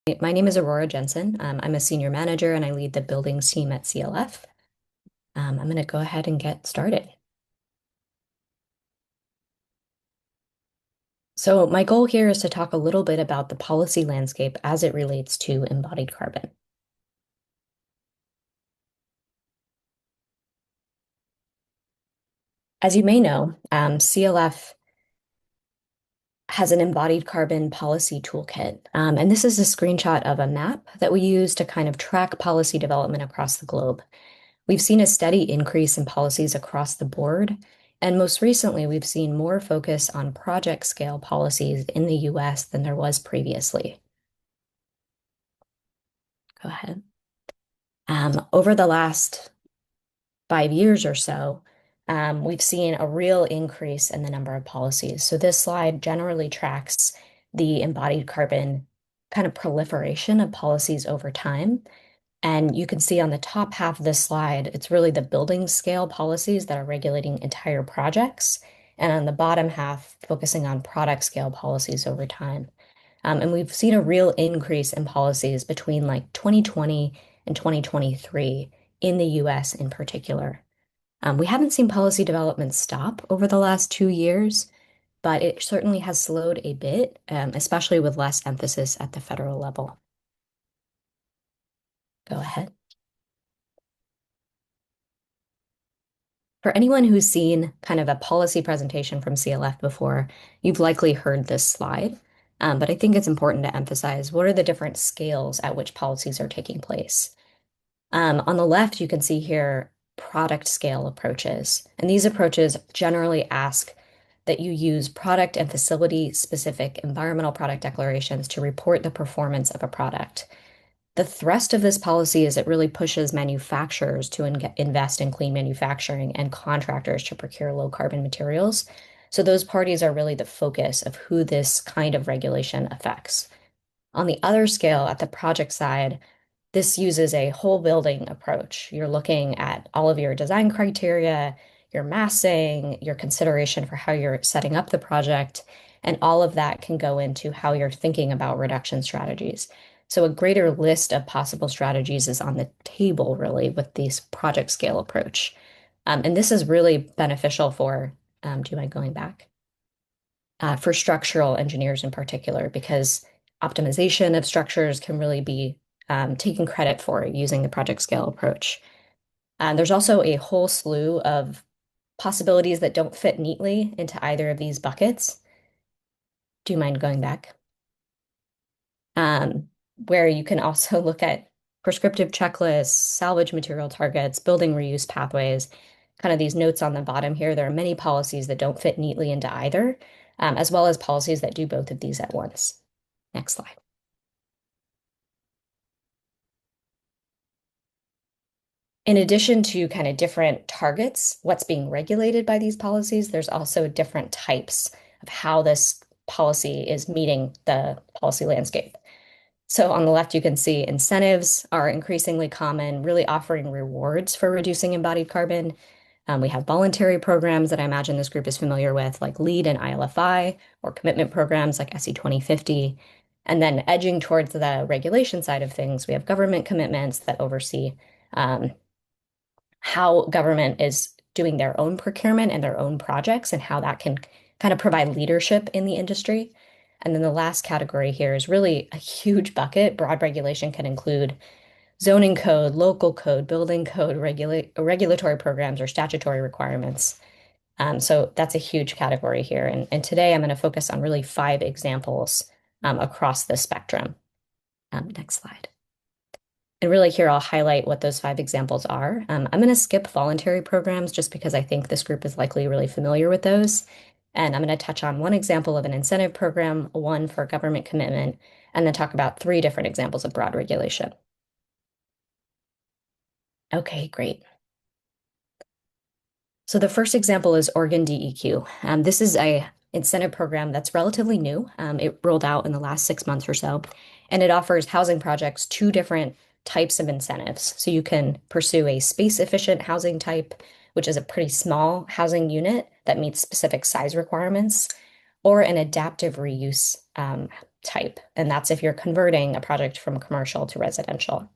My name is Aurora Jensen. I'm a senior manager and I lead the buildings team at CLF. I'm going to go ahead and get started. So my goal here is to talk a little bit about the policy landscape as it relates to embodied carbon. As you may know, CLF has an embodied carbon policy toolkit. And this is a screenshot of a map that we use to kind of track policy development across the globe. We've seen a steady increase in policies across the board, and most recently, we've seen more focus on project scale policies in the US than there was previously. Go ahead. Over the last 5 years or so, we've seen a real increase in the number of policies. So this slide generally tracks the embodied carbon kind of proliferation of policies over time. And you can see on the top half of this slide, it's really the building scale policies that are regulating entire projects. And on the bottom half, focusing on product scale policies over time. And we've seen a real increase in policies between like 2020 and 2023 in the US in particular. We haven't seen policy development stop over the last 2 years, but it certainly has slowed a bit, especially with less emphasis at the federal level. Go ahead. For anyone who's seen kind of a policy presentation from CLF before, you've likely heard this slide. But I think it's important to emphasize what are the different scales at which policies are taking place. On the left, you can see here product scale approaches. And these approaches generally ask that you use product and facility specific environmental product declarations to report the performance of a product. The thrust of this policy is it really pushes manufacturers to invest in clean manufacturing and contractors to procure low carbon materials. So those parties are really the focus of who this kind of regulation affects. On the other scale, at the project side, this uses a whole building approach. You're looking at all of your design criteria, your massing, your consideration for how you're setting up the project, and all of that can go into how you're thinking about reduction strategies. So a greater list of possible strategies is on the table, really, with this project scale approach. And this is really beneficial for, do you mind going back? For structural engineers in particular, because optimization of structures can really be taken credit for using the project scale approach. There's also a whole slew of possibilities that don't fit neatly into either of these buckets. Do you mind going back? Where you can also look at prescriptive checklists, salvage material targets, building reuse pathways, kind of these notes on the bottom here. There are many policies that don't fit neatly into either, as well as policies that do both of these at once. Next slide. In addition to kind of different targets, what's being regulated by these policies, there's also different types of how this policy is meeting the policy landscape. So on the left, you can see incentives are increasingly common, really offering rewards for reducing embodied carbon. We have voluntary programs that I imagine this group is familiar with, like LEAD and ILFI, or commitment programs like SE 2050. And then edging towards the regulation side of things, we have government commitments that oversee how government is doing their own procurement and their own projects and how that can kind of provide leadership in the industry. And then the last category here is really a huge bucket. Broad regulation can include zoning code, local code, building code, regulatory programs, or statutory requirements. So that's a huge category here. And today I'm going to focus on really 5 examples across the spectrum. Next slide. And really here, I'll highlight what those 5 examples are. I'm going to skip voluntary programs just because I think this group is likely really familiar with those. And I'm going to touch on one example of an incentive program, one for government commitment, and then talk about 3 different examples of broad regulation. Okay, great. So the first example is Oregon DEQ. This is a incentive program that's relatively new. It rolled out in the last 6 months or so, and it offers housing projects 2 different types of incentives. So you can pursue a space efficient housing type, which is a pretty small housing unit that meets specific size requirements, or an adaptive reuse type, and that's if you're converting a project from commercial to residential.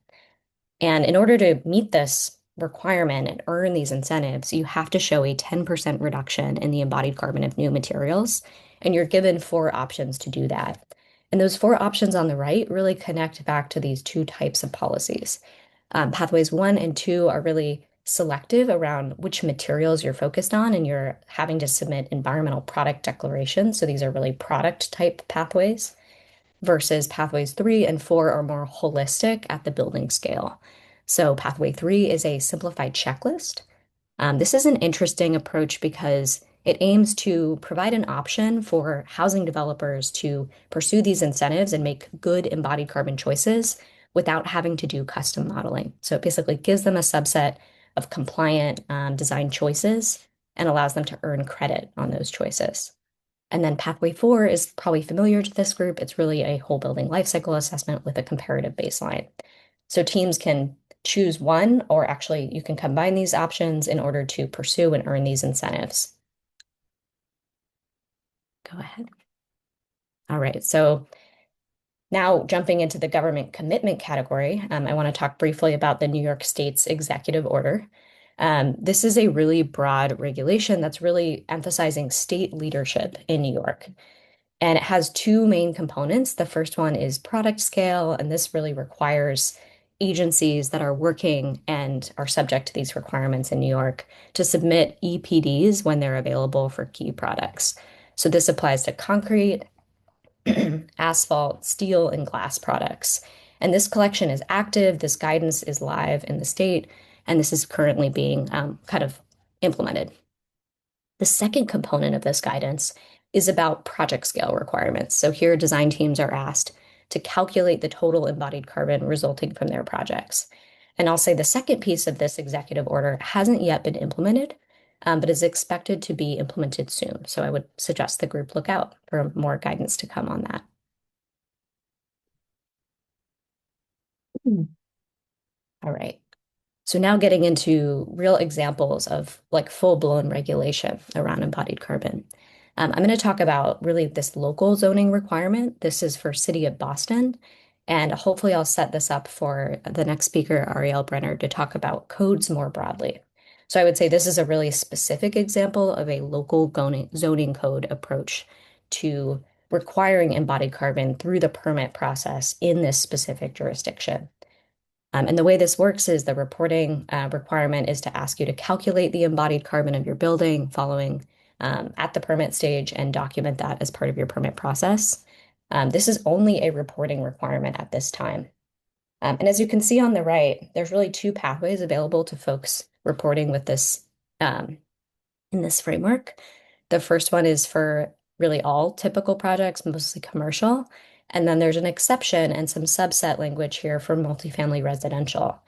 And in order to meet this requirement and earn these incentives, you have to show a 10% reduction in the embodied carbon of new materials. And you're given four options to do that. And those four options on the right really connect back to these two types of policies. Pathways one and two are really selective around which materials you're focused on, and you're having to submit environmental product declarations. So these are really product type pathways versus pathways three and four are more holistic at the building scale. So pathway three is a simplified checklist. This is an interesting approach because it aims to provide an option for housing developers to pursue these incentives and make good embodied carbon choices without having to do custom modeling. So it basically gives them a subset of compliant design choices and allows them to earn credit on those choices. And then pathway four is probably familiar to this group. It's really a whole building life cycle assessment with a comparative baseline. So teams can choose one, or actually you can combine these options in order to pursue and earn these incentives. Go ahead. All right, so now jumping into the government commitment category, I want to talk briefly about the New York State's executive order. This is a really broad regulation that's really emphasizing state leadership in New York. And it has two main components. The first one is product scale, and this really requires agencies that are working and are subject to these requirements in New York to submit EPDs when they're available for key products. So this applies to concrete, asphalt, steel, and glass products. And this collection is active, this guidance is live in the state, and this is currently being kind of implemented. The second component of this guidance is about project scale requirements. So here, design teams are asked to calculate the total embodied carbon resulting from their projects. And I'll say the second piece of this executive order hasn't yet been implemented, but is expected to be implemented soon. So I would suggest the group look out for more guidance to come on that. All right. So now getting into real examples of like full-blown regulation around embodied carbon. I'm going to talk about really this local zoning requirement. This is for City of Boston, and hopefully I'll set this up for the next speaker, Ariel Brenner, to talk about codes more broadly. So I would say this is a really specific example of a local zoning code approach to requiring embodied carbon through the permit process in this specific jurisdiction. And the way this works is the reporting requirement is to ask you to calculate the embodied carbon of your building following at the permit stage and document that as part of your permit process. This is only a reporting requirement at this time. And as you can see on the right, there's really two pathways available to folks reporting with this in this framework. The first one is for really all typical projects, mostly commercial. And then there's an exception and some subset language here for multifamily residential.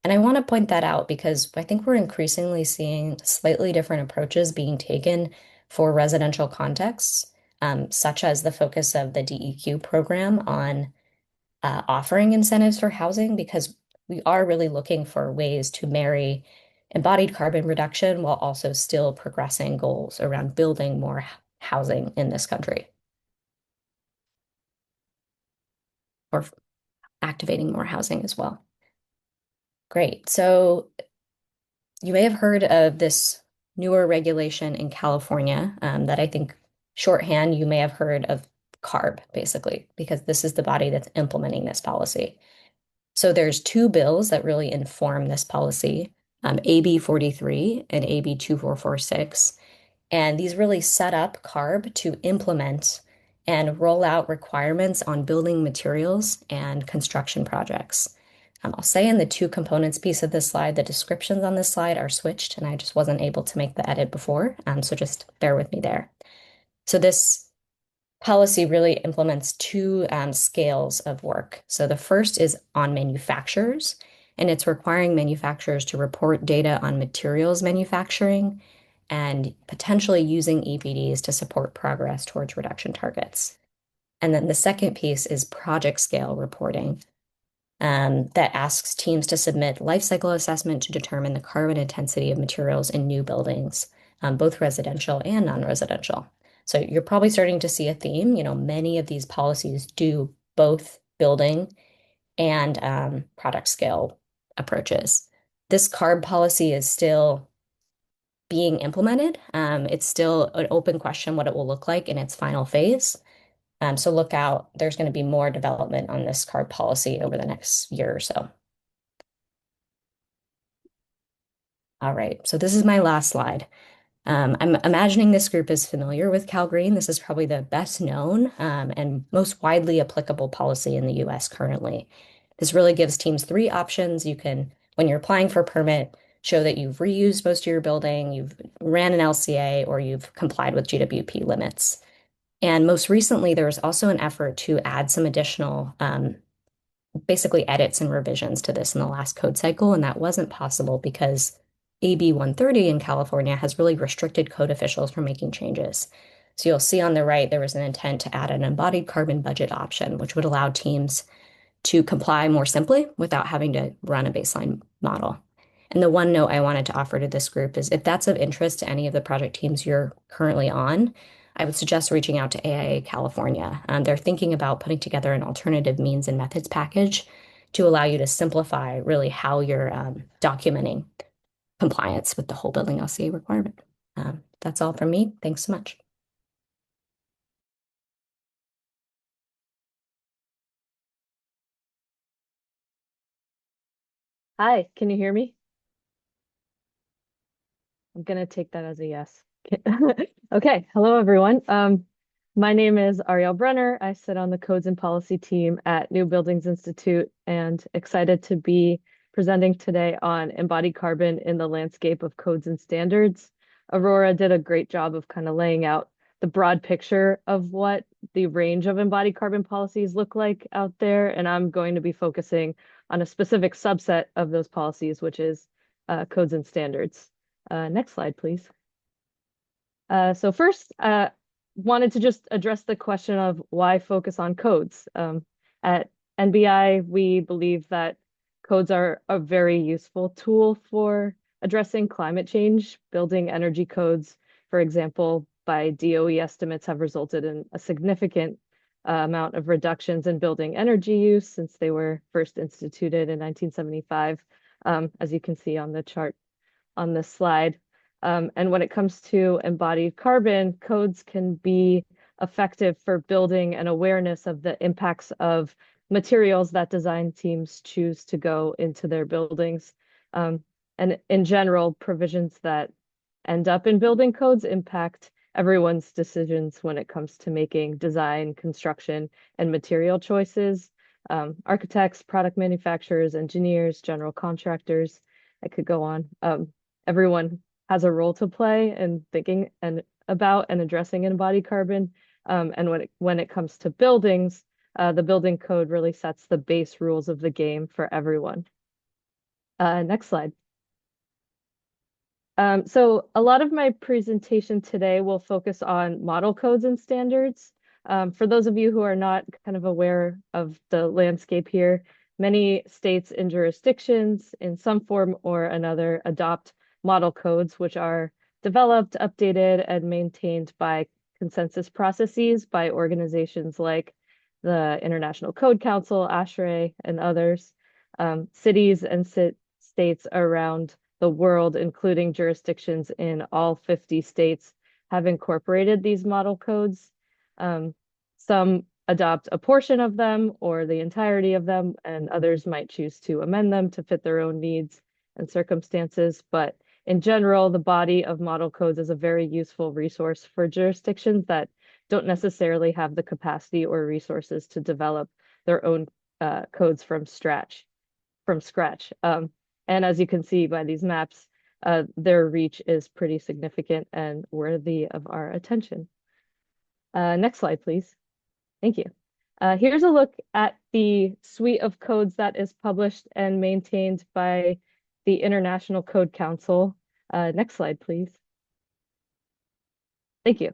And I want to point that out because I think we're increasingly seeing slightly different approaches being taken for residential contexts, such as the focus of the DEQ program on offering incentives for housing, because we are really looking for ways to marry embodied carbon reduction while also still progressing goals around building more housing in this country or activating more housing as well. Great. So you may have heard of this newer regulation in California that I think shorthand, you may have heard of CARB, basically, because this is the body that's implementing this policy. So there's two bills that really inform this policy, AB 43 and AB 2446. And these really set up CARB to implement and roll out requirements on building materials and construction projects. I'll say in the two components piece of this slide, the descriptions on this slide are switched, and I just wasn't able to make the edit before, so just bear with me there. So this policy really implements two scales of work. So the first is on manufacturers, and it's requiring manufacturers to report data on materials manufacturing and potentially using EPDs to support progress towards reduction targets. And then the second piece is project scale reporting that asks teams to submit life cycle assessment to determine the carbon intensity of materials in new buildings, both residential and non-residential. So you're probably starting to see a theme. Many of these policies do both building and product scale approaches. This CARB policy is still being implemented. It's still an open question what it will look like in its final phase. So look out, there's going to be more development on this CARB policy over the next year or so. All right, so this is my last slide. I'm imagining this group is familiar with CalGreen. This is probably the best known and most widely applicable policy in the US currently. This really gives teams three options. You can, when you're applying for a permit, show that you've reused most of your building, you've ran an LCA, or you've complied with GWP limits. And most recently, there was also an effort to add some additional basically edits and revisions to this in the last code cycle, and that wasn't possible because AB 130 in California has really restricted code officials from making changes. So you'll see on the right, there was an intent to add an embodied carbon budget option, which would allow teams to comply more simply without having to run a baseline model. And the one note I wanted to offer to this group is if that's of interest to any of the project teams you're currently on, I would suggest reaching out to AIA California. They're thinking about putting together an alternative means and methods package to allow you to simplify really how you're documenting compliance with the whole building LCA requirement. That's all from me. Thanks so much. Hi, can you hear me? I'm gonna take that as a yes. Okay, hello everyone. My name is Ariel Brenner. I sit on the Codes and Policy team at New Buildings Institute and excited to be presenting today on embodied carbon in the landscape of codes and standards. Aurora did a great job of kind of laying out the broad picture of what the range of embodied carbon policies look like out there, and I'm going to be focusing on a specific subset of those policies, which is codes and standards. Next slide, please. So first, wanted to just address the question of why focus on codes. At NBI, we believe that codes are a very useful tool for addressing climate change. Building energy codes, for example, by DOE estimates have resulted in a significant amount of reductions in building energy use since they were first instituted in 1975, as you can see on the chart on this slide. And when it comes to embodied carbon, codes can be effective for building an awareness of the impacts of materials that design teams choose to go into their buildings. And in general, provisions that end up in building codes impact everyone's decisions when it comes to making design, construction, and material choices. Architects, product manufacturers, engineers, general contractors, I could go on. Everyone has a role to play in thinking about and addressing embodied carbon. And when it comes to buildings, the building code really sets the base rules of the game for everyone. Next slide. So a lot of my presentation today will focus on model codes and standards. For those of you who are not kind of aware of the landscape here, many states and jurisdictions in some form or another adopt model codes, which are developed, updated, and maintained by consensus processes by organizations like the International Code Council, ASHRAE, and others. Cities and states around the world, including jurisdictions in all 50 states, have incorporated these model codes. Some adopt a portion of them or the entirety of them, and others might choose to amend them to fit their own needs and circumstances. But in general, the body of model codes is a very useful resource for jurisdictions that don't necessarily have the capacity or resources to develop their own codes from scratch. And as you can see by these maps, their reach is pretty significant and worthy of our attention. Next slide, please. Thank you. Here's a look at the suite of codes that is published and maintained by the International Code Council. Next slide, please. Thank you.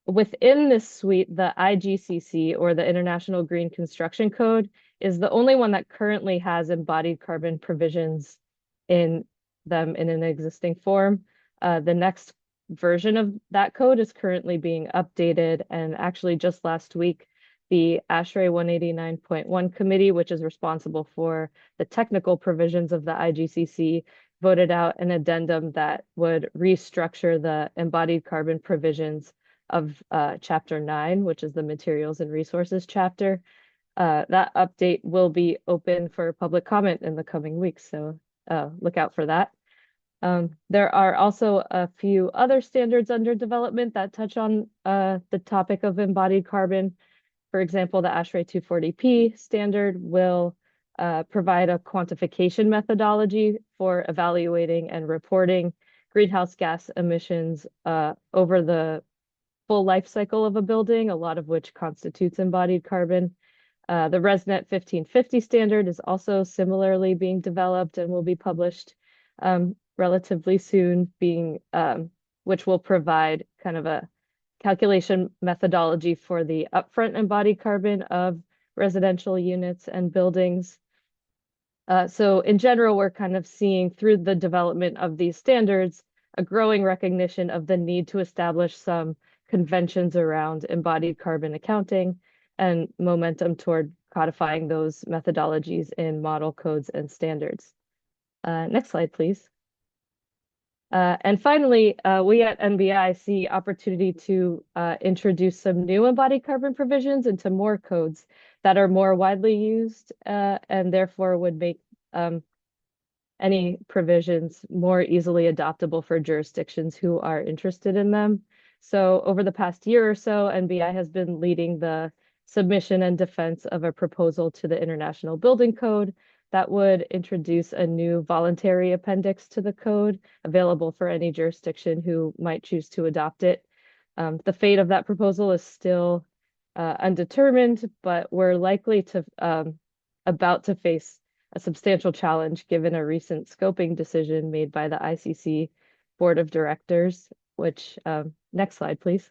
Within this suite, the IGCC, or the International Green Construction Code, is the only one that currently has embodied carbon provisions in them in an existing form. The next version of that code is currently being updated. And actually just last week, the ASHRAE 189.1 committee, which is responsible for the technical provisions of the IGCC, voted out an addendum that would restructure the embodied carbon provisions of Chapter 9, which is the Materials and Resources chapter. That update will be open for public comment in the coming weeks, so look out for that. There are also a few other standards under development that touch on the topic of embodied carbon. For example, the ASHRAE 240p standard will provide a quantification methodology for evaluating and reporting greenhouse gas emissions over the full life cycle of a building, a lot of which constitutes embodied carbon. The ResNet 1550 standard is also similarly being developed and will be published relatively soon, which will provide kind of a calculation methodology for the upfront embodied carbon of residential units and buildings. So in general, we're kind of seeing through the development of these standards, a growing recognition of the need to establish some conventions around embodied carbon accounting and momentum toward codifying those methodologies in model codes and standards. Next slide, please. And finally, we at NBI see opportunity to introduce some new embodied carbon provisions into more codes that are more widely used and therefore would make any provisions more easily adoptable for jurisdictions who are interested in them. So over the past year or so, NBI has been leading the submission and defense of a proposal to the International Building Code that would introduce a new voluntary appendix to the code available for any jurisdiction who might choose to adopt it. The fate of that proposal is still undetermined, but we're likely to about to face a substantial challenge given a recent scoping decision made by the ICC Board of Directors, which, next slide, please.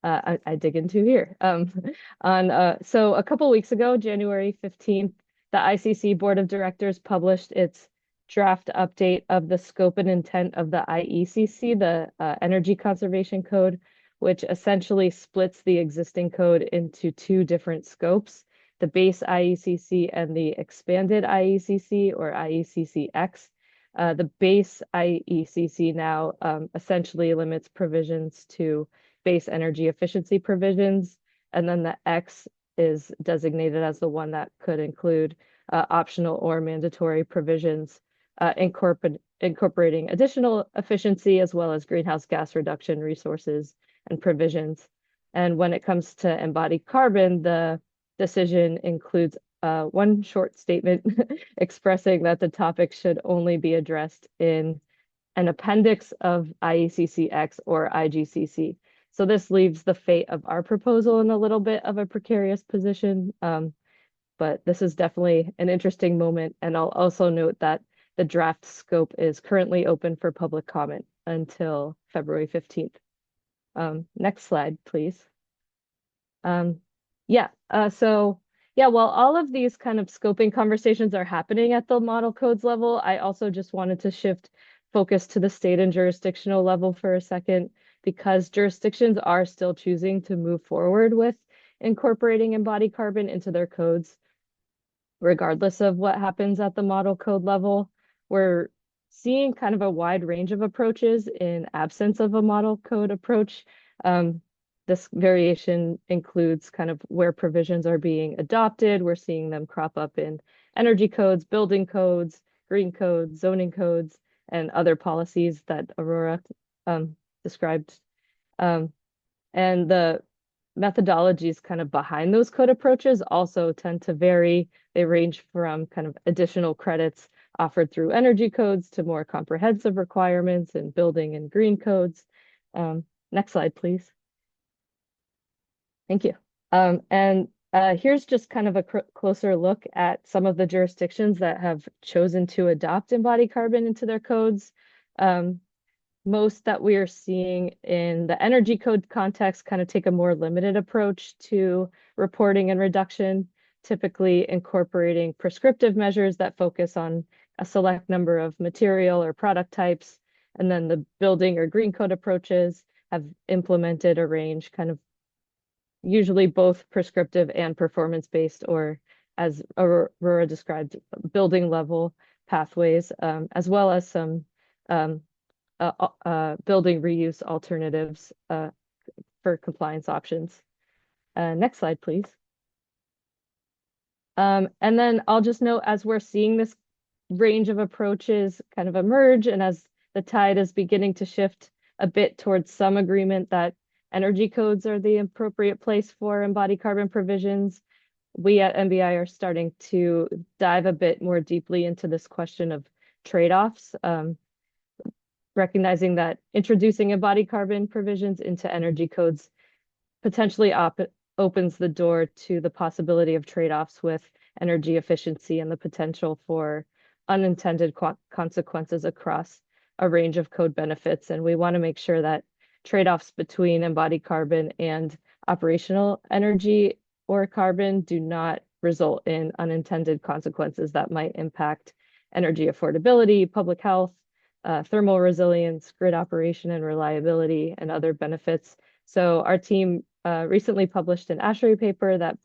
I dig into here. So a couple weeks ago, January 15th, the ICC Board of Directors published its draft update of the scope and intent of the IECC, the Energy Conservation Code, which essentially splits the existing code into two different scopes, the base IECC and the expanded IECC or IECC-X. The base IECC now essentially limits provisions to base energy efficiency provisions, and then the X is designated as the one that could include optional or mandatory provisions incorporating additional efficiency as well as greenhouse gas reduction resources and provisions. And when it comes to embodied carbon, the decision includes one short statement expressing that the topic should only be addressed in an appendix of IECC-X or IGCC. So this leaves the fate of our proposal in a little bit of a precarious position, but this is definitely an interesting moment. And I'll also note that the draft scope is currently open for public comment until February 15th. Next slide, please. While all of these kind of scoping conversations are happening at the model codes level, I also just wanted to shift focus to the state and jurisdictional level for a second, because jurisdictions are still choosing to move forward with incorporating embodied carbon into their codes, regardless of what happens at the model code level. We're seeing kind of a wide range of approaches in absence of a model code approach. This variation includes kind of where provisions are being adopted. We're seeing them crop up in energy codes, building codes, green codes, zoning codes, and other policies that Aurora described. And the methodologies kind of behind those code approaches also tend to vary. They range from kind of additional credits offered through energy codes to more comprehensive requirements in building and green codes. Next slide, please. Thank you. Here's just kind of a closer look at some of the jurisdictions that have chosen to adopt embodied carbon into their codes. Most that we are seeing in the energy code context kind of take a more limited approach to reporting and reduction, typically incorporating prescriptive measures that focus on a select number of material or product types And then the building or green code approaches have implemented a range, kind of usually both prescriptive and performance-based, or as Aurora described, building level pathways, as well as some um, building reuse alternatives for compliance options. Next slide, please. And then I'll just note, as we're seeing this range of approaches kind of emerge, and as the tide is beginning to shift a bit towards some agreement that energy codes are the appropriate place for embodied carbon provisions, we at MBI are starting to dive a bit more deeply into this question of trade-offs, recognizing that introducing embodied carbon provisions into energy codes potentially opens the door to the possibility of trade-offs with energy efficiency and the potential for unintended consequences across a range of code benefits. And we want to make sure that trade-offs between embodied carbon and operational energy or carbon do not result in unintended consequences that might impact energy affordability, public health, thermal resilience, grid operation and reliability, and other benefits. So our team recently published an ASHRAE paper that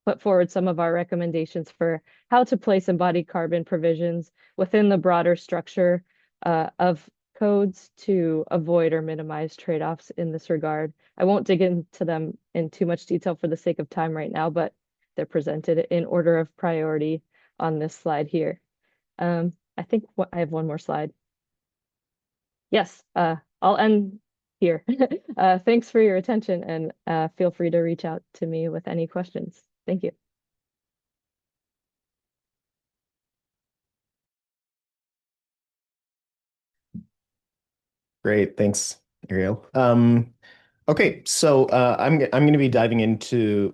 put forward some of our recommendations for how to place embodied carbon provisions within the broader structure of codes to avoid or minimize trade-offs in this regard. I won't dig into them in too much detail for the sake of time right now, but they're presented in order of priority on this slide here. I think I have one more slide. Yes, I'll end here. Thanks for your attention, and feel free to reach out to me with any questions. Thank you. Great, thanks, Ariel. Okay, so I'm going to be diving into.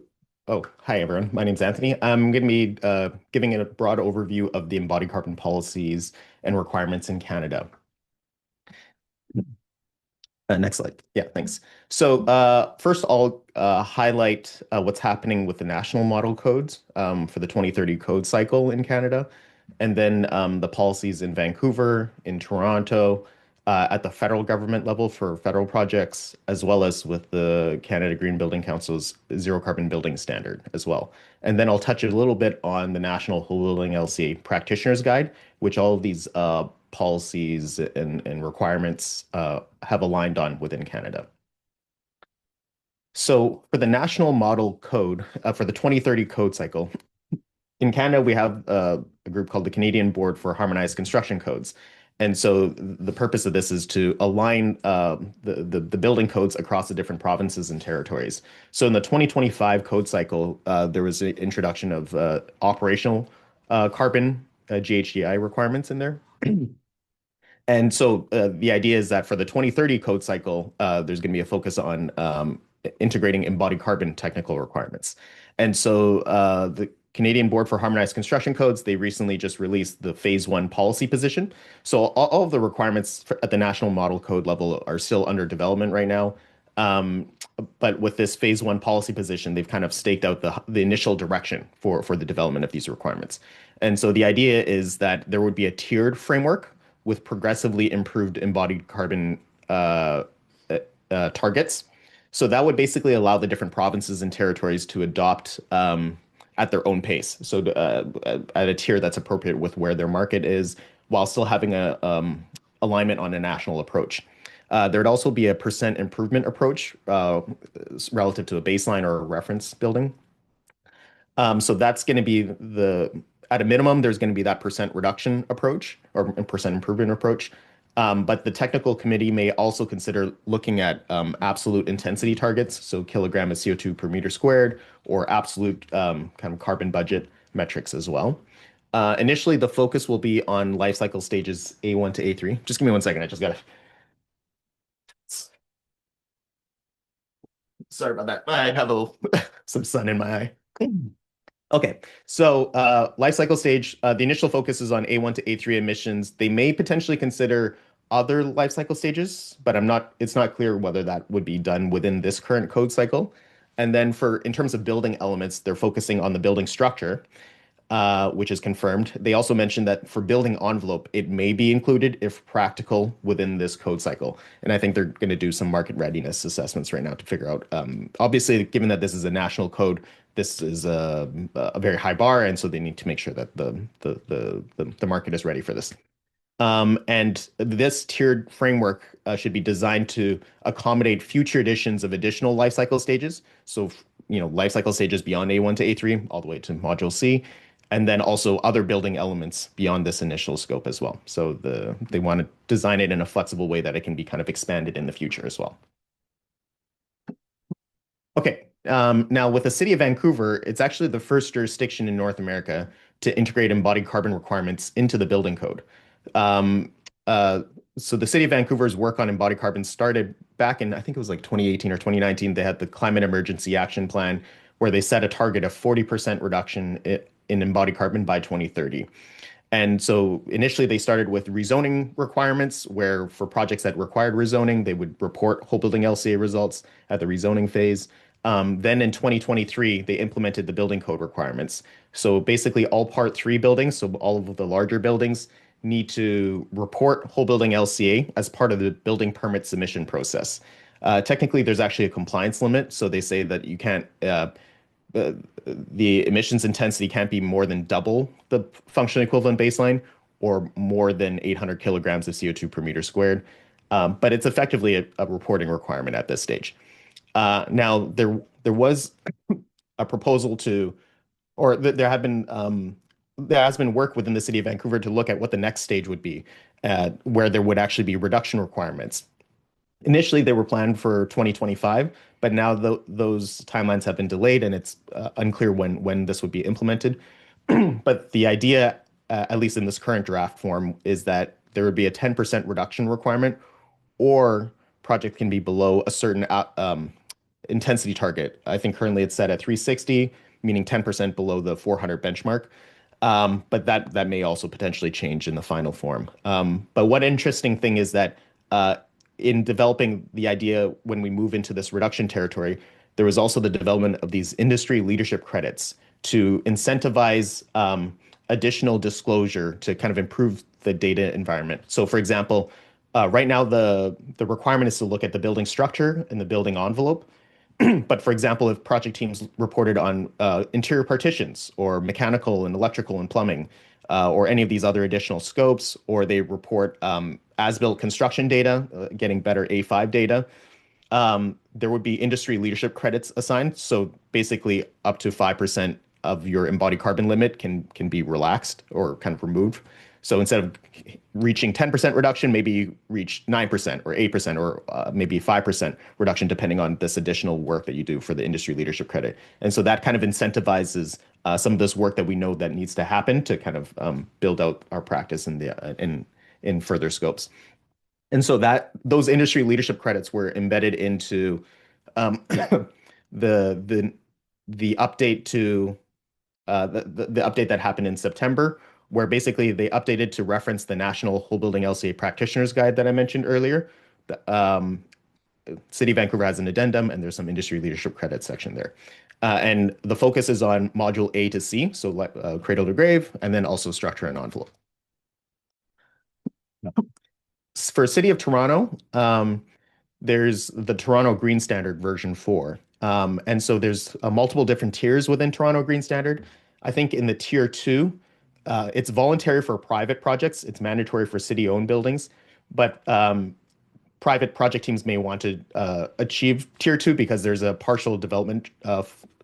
Oh, hi everyone. My name's Anthony. I'm going to be giving a broad overview of the embodied carbon policies and requirements in Canada. Next slide. Yeah, thanks. So first, I'll highlight what's happening with the national model codes for the 2030 code cycle in Canada, and then the policies in Vancouver, in Toronto, at the federal government level for federal projects, as well as with the Canada Green Building Council's zero carbon building standard as well. And then I'll touch a little bit on the National Whole Building LCA Practitioner's Guide, which all of these policies and requirements have aligned on within Canada. So for the national model code, for the 2030 code cycle, in Canada, we have a group called the Canadian Board for Harmonized Construction Codes. And so the purpose of this is to align the building codes across the different provinces and territories. So in the 2025 code cycle, there was an introduction of operational carbon GHGI requirements in there. And so the idea is that for the 2030 code cycle, there's going to be a focus on integrating embodied carbon technical requirements. And so the Canadian Board for Harmonized Construction Codes, they recently just released the phase one policy position. So all of the requirements at the national model code level are still under development right now. But with this phase one policy position, they've kind of staked out the initial direction for the development of these requirements. And so the idea is that there would be a tiered framework with progressively improved embodied carbon targets. So that would basically allow the different provinces and territories to adopt at their own pace. So at a tier that's appropriate with where their market is, while still having a alignment on a national approach. There'd also be a percent improvement approach relative to a baseline or a reference building. So that's going to be at a minimum, there's going to be that percent reduction approach or percent improvement approach. But the technical committee may also consider looking at absolute intensity targets, so kilogram of CO2 per meter squared, or absolute kind of carbon budget metrics as well. Initially, the focus will be on life cycle stages A1 to A3. Just give me 1 second. I just got to. Sorry about that. I have some sun in my eye. Okay, so life cycle stage, the initial focus is on A1 to A3 emissions. They may potentially consider other life cycle stages, but it's not clear whether that would be done within this current code cycle. And then in terms of building elements, they're focusing on the building structure. which is confirmed. They also mentioned that for building envelope, it may be included if practical within this code cycle. And I think they're going to do some market readiness assessments right now to figure out. Obviously, given that this is a national code, this is a very high bar, and so they need to make sure that the market is ready for this. And this tiered framework should be designed to accommodate future editions of additional life cycle stages. So, life cycle stages beyond A1 to A3, all the way to Module C, and then also other building elements beyond this initial scope as well. So they want to design it in a flexible way that it can be kind of expanded in the future as well. Okay, now with the city of Vancouver, it's actually the first jurisdiction in North America to integrate embodied carbon requirements into the building code. Um, so the city of Vancouver's work on embodied carbon started back in, I think it was like 2018 or 2019. They had the Climate Emergency Action Plan, where they set a target of 40% reduction in embodied carbon by 2030. And so initially they started with rezoning requirements, where for projects that required rezoning, they would report whole building LCA results at the rezoning phase. Then in 2023, they implemented the building code requirements. So basically all Part 3 buildings, so all of the larger buildings, need to report whole building LCA as part of the building permit submission process. Technically, there's actually a compliance limit. So they say that you can't the emissions intensity can't be more than double the functional equivalent baseline or more than 800 kilograms of CO2 per meter squared. But it's effectively a reporting requirement at this stage. Now, there was a proposal to, or there has been work within the city of Vancouver to look at what the next stage would be, where there would actually be reduction requirements. Initially, they were planned for 2025, but now those timelines have been delayed, and it's unclear when this would be implemented. But the idea, at least in this current draft form, is that there would be a 10% reduction requirement, or project can be below a certain intensity target. I think currently it's set at 360, meaning 10% below the 400 benchmark. But that may also potentially change in the final form. But one interesting thing is that in developing the idea when we move into this reduction territory, there was also the development of these industry leadership credits to incentivize additional disclosure to kind of improve the data environment. So for example, right now the requirement is to look at the building structure and the building envelope. But for example, if project teams reported on interior partitions or mechanical and electrical and plumbing, or any of these other additional scopes, or they report as-built construction data, getting better A5 data, there would be industry leadership credits assigned. So basically up to 5% of your embodied carbon limit can be relaxed or kind of removed. So instead of reaching 10% reduction, maybe you reach 9% or 8% or maybe 5% reduction, depending on this additional work that you do for the industry leadership credit. And so that kind of incentivizes some of this work that we know that needs to happen to kind of build out our practice in further scopes. And so those industry leadership credits were embedded into the update to the update that happened in September, where basically they updated to reference the National Whole Building LCA Practitioners Guide that I mentioned earlier. City of Vancouver has an addendum, and there's some industry leadership credit section there. And the focus is on Module A to C, so cradle to grave, and then also structure and envelope. For City of Toronto, there's the Toronto Green Standard version 4. And so there's multiple different tiers within Toronto Green Standard. I think in the tier 2, it's voluntary for private projects. It's mandatory for city-owned buildings. But private project teams may want to achieve tier 2 because there's a partial development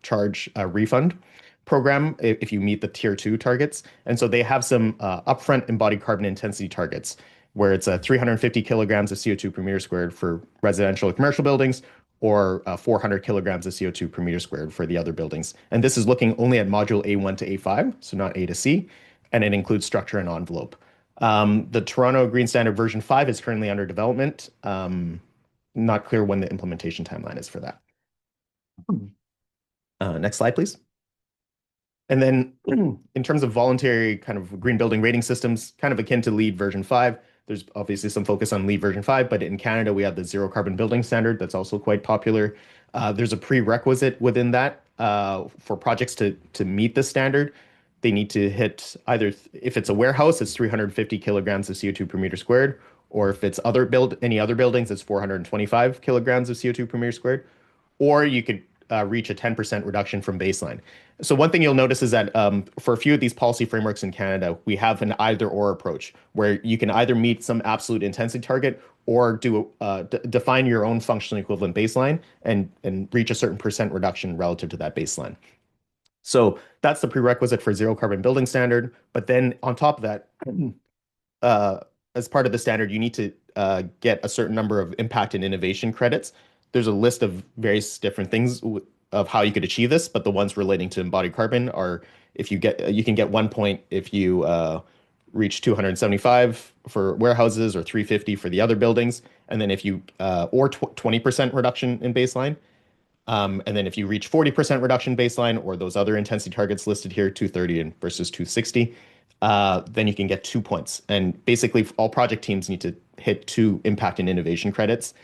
charge refund program if you meet the tier 2 targets. And so they have some upfront embodied carbon intensity targets, where it's 350 kilograms of CO2 per meter squared for residential or commercial buildings, or 400 kilograms of CO2 per meter squared for the other buildings. And this is looking only at module A1 to A5, so not A to C, and it includes structure and envelope. The Toronto Green Standard version 5 is currently under development. Not clear when the implementation timeline is for that. Next slide, please. And then in terms of voluntary kind of green building rating systems, kind of akin to LEED version 5, there's obviously some focus on LEED version 5, but in Canada, we have the zero carbon building standard that's also quite popular. There's a prerequisite within that for projects to meet the standard they need to hit either, if it's a warehouse, it's 350 kilograms of CO2 per meter squared, or if it's any other buildings, it's 425 kilograms of CO2 per meter squared, or you could reach a 10% reduction from baseline. So one thing you'll notice is that for a few of these policy frameworks in Canada, we have an either/or approach where you can either meet some absolute intensity target or define your own functionally equivalent baseline and reach a certain percent reduction relative to that baseline. So that's the prerequisite for zero carbon building standard. But then on top of that, uh, as part of the standard, you need to get a certain number of impact and innovation credits. There's a list of various different things of how you could achieve this, but the ones relating to embodied carbon are you can get 1 point if you reach 275 for warehouses or 350 for the other buildings, and then if you or 20% reduction in baseline. And then if you reach 40% reduction baseline or those other intensity targets listed here, 230 and versus 260, then you can get 2 points. And basically, all project teams need to hit 2 impact and innovation credits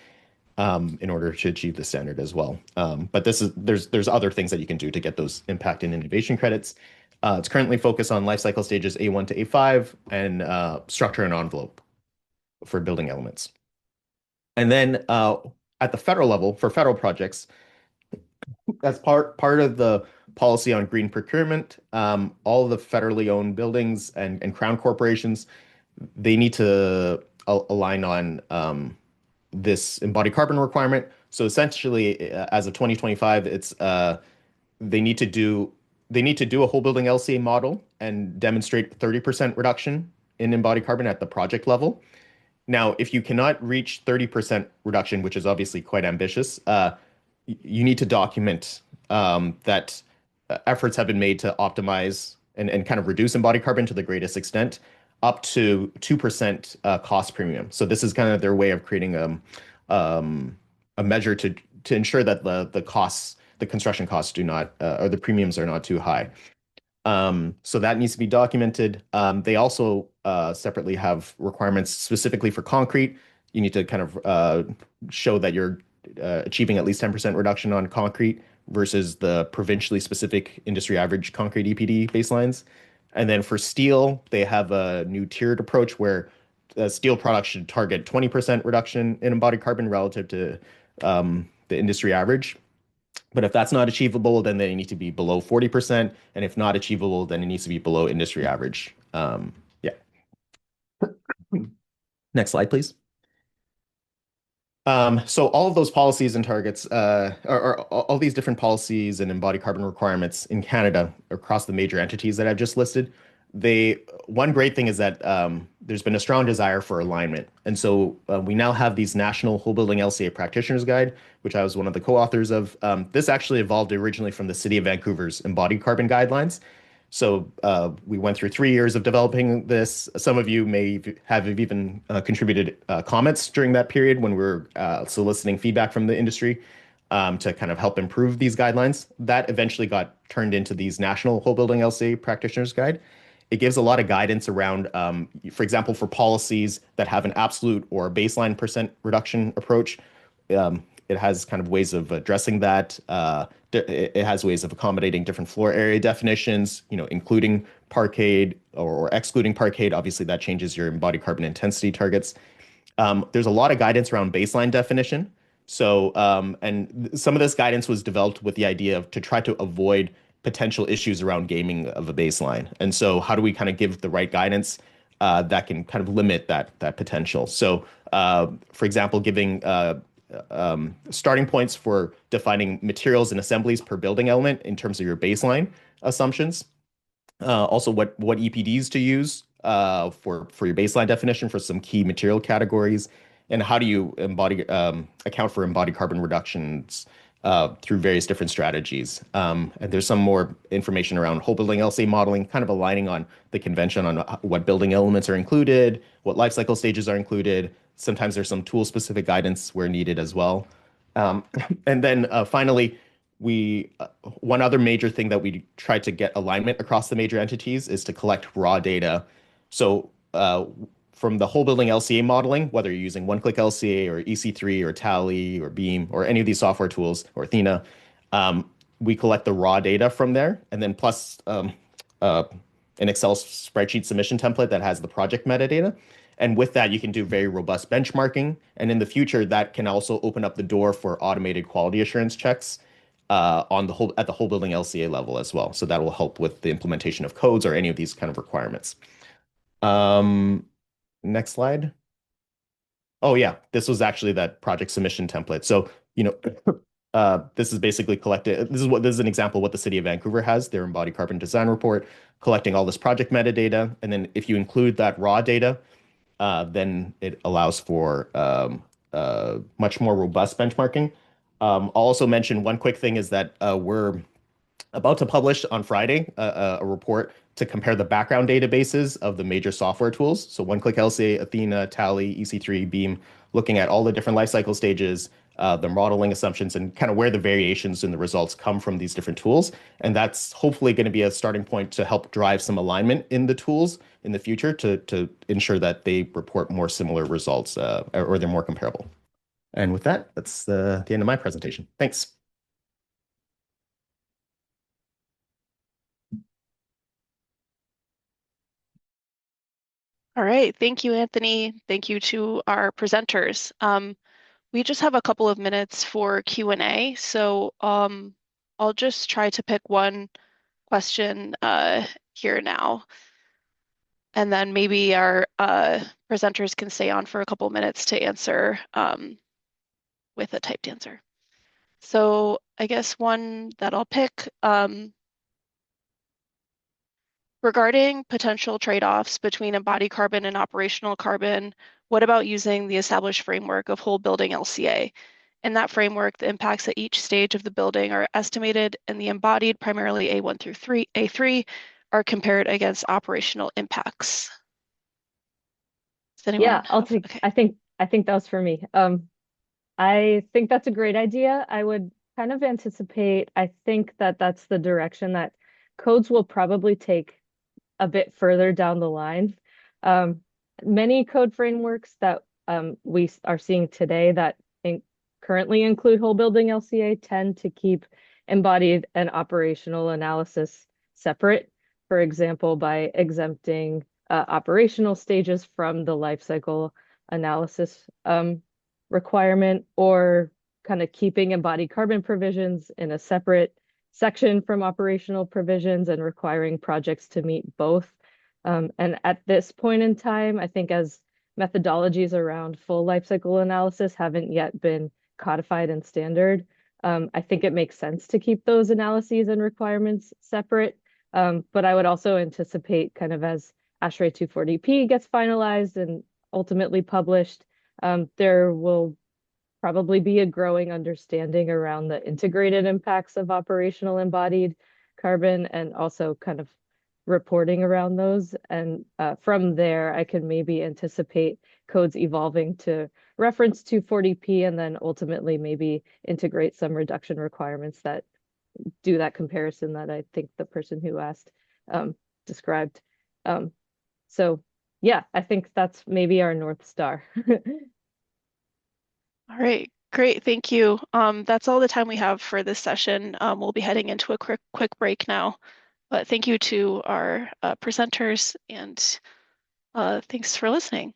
in order to achieve the standard as well. But there's other things that you can do to get those impact and innovation credits. It's currently focused on life cycle stages A1 to A5 and structure and envelope for building elements. And then at the federal level, for federal projects, as part of the policy on green procurement, all the federally owned buildings and crown corporations, they need to align on this embodied carbon requirement. So essentially, as of 2025, it's they need to do a whole building LCA model and demonstrate 30% reduction in embodied carbon at the project level. Now, if you cannot reach 30% reduction, which is obviously quite ambitious, you need to document that efforts have been made to optimize and kind of reduce embodied carbon to the greatest extent, up to 2% cost premium. So this is kind of their way of creating a measure to ensure that the construction costs do not, or the premiums are not too high. So that needs to be documented. They also separately have requirements specifically for concrete. You need to kind of show that you're achieving at least 10% reduction on concrete versus the provincially specific industry average concrete EPD baselines. And then for steel, they have a new tiered approach where steel products should target 20% reduction in embodied carbon relative to the industry average. But if that's not achievable, then they need to be below 40%. And if not achievable, then it needs to be below industry average. Yeah. Next slide, please. So all of those policies and targets, or all these different policies and embodied carbon requirements in Canada across the major entities that I've just listed, one great thing is that there's been a strong desire for alignment. And so we now have these national whole building LCA practitioners guide, which I was one of the co-authors of. This actually evolved originally from the City of Vancouver's embodied carbon guidelines. So we went through 3 years of developing this. Some of you may have even contributed comments during that period when we were soliciting feedback from the industry to kind of help improve these guidelines. That eventually got turned into these national whole building LCA practitioners guide. It gives a lot of guidance around, for example, for policies that have an absolute or baseline percent reduction approach. It has kind of ways of addressing that. It has ways of accommodating different floor area definitions, including parkade or excluding parkade. Obviously, that changes your embodied carbon intensity targets. There's a lot of guidance around baseline definition. So, and some of this guidance was developed with the idea of to try to avoid potential issues around gaming of a baseline. And so how do we kind of give the right guidance that can kind of limit that potential? So, for example, giving starting points for defining materials and assemblies per building element in terms of your baseline assumptions. Also, what EPDs to use for your baseline definition for some key material categories, and how do you account for embodied carbon reductions through various different strategies. And there's some more information around whole building LCA modeling, kind of aligning on the convention on what building elements are included, what life cycle stages are included. Sometimes there's some tool-specific guidance where needed as well. And then finally, one other major thing that we try to get alignment across the major entities is to collect raw data. So from the whole building LCA modeling, whether you're using one-click LCA or EC3 or Tally or Beam or any of these software tools or Athena, we collect the raw data from there. And then plus an Excel spreadsheet submission template that has the project metadata. And with that, you can do very robust benchmarking. And in the future, that can also open up the door for automated quality assurance checks on the whole building LCA level as well. So that will help with the implementation of codes or any of these kind of requirements. Um, Next slide. Oh yeah, this was actually that project submission template. So, this is basically collected. This is an example of what the city of Vancouver has, their embodied carbon design report, collecting all this project metadata. And then if you include that raw data, then it allows for much more robust benchmarking. I'll also mention one quick thing is that we're about to publish on Friday a report to compare the background databases of the major software tools. So One-Click LCA, Athena, Tally, EC3, Beam, looking at all the different lifecycle stages, the modeling assumptions, and kind of where the variations in the results come from these different tools. And that's hopefully going to be a starting point to help drive some alignment in the tools in the future to ensure that they report more similar results or they're more comparable. And with that, that's the end of my presentation. Thanks. All right, thank you, Anthony. Thank you to our presenters. We just have a couple of minutes for Q&A, so I'll just try to pick one question here now, and then maybe our presenters can stay on for a couple minutes to answer with a typed answer. So I guess one that I'll pick, regarding potential trade-offs between embodied carbon and operational carbon, what about using the established framework of whole building LCA? In that framework, the impacts at each stage of the building are estimated, and the embodied, primarily A1 through A3, are compared against operational impacts. Does anyone Yeah, I'll take. Okay. I think that was for me. I think that's a great idea. I would kind of anticipate. I think that that's the direction that codes will probably take a bit further down the line. Many code frameworks that we are seeing today that currently include whole building LCA tend to keep embodied and operational analysis separate. For example, by exempting operational stages from the life cycle analysis requirement, or kind of keeping embodied carbon provisions in a separate section from operational provisions and requiring projects to meet both. And at this point in time, I think as methodologies around full life cycle analysis haven't yet been codified and standard, I think it makes sense to keep those analyses and requirements separate. But I would also anticipate, kind of as ASHRAE 240p gets finalized and ultimately published, there will probably be a growing understanding around the integrated impacts of operational embodied carbon and also kind of reporting around those. And from there, I can maybe anticipate codes evolving to reference 240p and then ultimately maybe integrate some reduction requirements that do that comparison that I think the person who asked described. So yeah, I think that's maybe our North Star. All right, great, thank you. That's all the time we have for this session. We'll be heading into a quick break now. But thank you to our presenters, and thanks for listening.